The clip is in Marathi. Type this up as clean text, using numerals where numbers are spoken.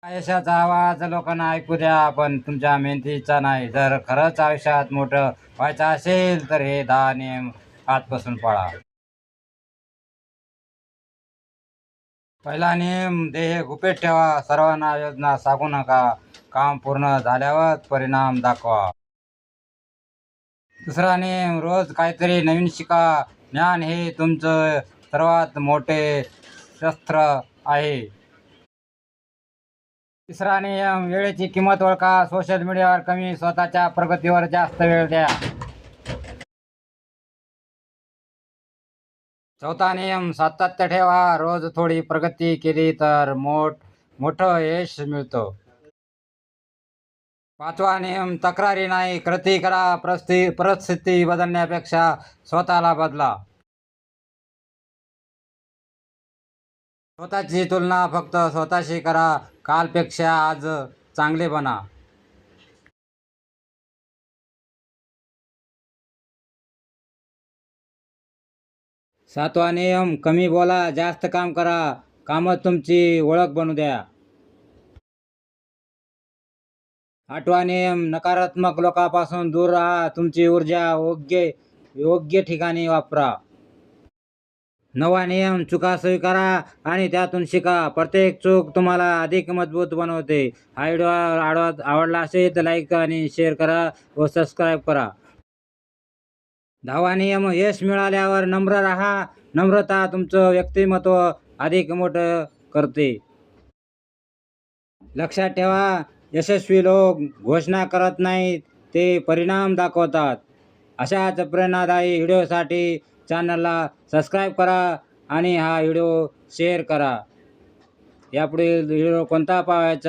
यशाचा आवाज लोकांना ऐकू द्या, पण तुमच्या मेहनतीचा नाही. जर खरंच आयुष्यात मोठं व्हायचं असेल तर हे 10 नियम आजपासून पाळा. पहिला नियम, ध्येय गुपित ठेवा. सर्वांना योजना सांगू नका. काम पूर्ण झाल्यावर परिणाम दाखवा. दुसरा नियम, रोज काहीतरी नवीन शिका. ज्ञान हे तुमचं सर्वात मोठे शस्त्र आहे. तिसरा नियम, वेळेची किंमत ओळखा. सोशल मीडियावर कमी, स्वतःच्या प्रगतीवर जास्त वेळ द्या. चौथा नियम, सातत्य ठेवा. रोज थोडी प्रगती केली तर मोठं यश मिळतं. पाचवा नियम, तक्रारी नाही, कृती करा. परिस्थिती बदलण्यापेक्षा स्वतःला बदला. स्वतःची तुलना फक्त स्वतःशी करा. कालपेक्षा आज चांगले बना. सातवा नियम, कमी बोला, जास्त काम करा. कामच तुमची ओळख बनू द्या. आठवा नियम, नकारात्मक लोकांपासून दूर राहा. तुमची ऊर्जा योग्य ठिकाणी वापरा. नवा नियम, चुका स्वीकारा आणि त्यातून शिका. प्रत्येक चूक तुम्हाला अधिक मजबूत बनवते. हा व्हिडिओ आवडला असेल तर लाईक आणि शेअर करा व सबस्क्राईब करा. दहावा नियम, यश मिळाल्यावर नम्र राहा. नम्रता तुमचं व्यक्तिमत्व अधिक मोठं करते. लक्षात ठेवा, यशस्वी लोक घोषणा करत नाहीत, ते परिणाम दाखवतात. अशाच प्रेरणादायी व्हिडिओसाठी चॅनलला सबस्क्राईब करा आणि हा व्हिडिओ शेअर करा. यापुढील व्हिडिओ कोणता पाहायचा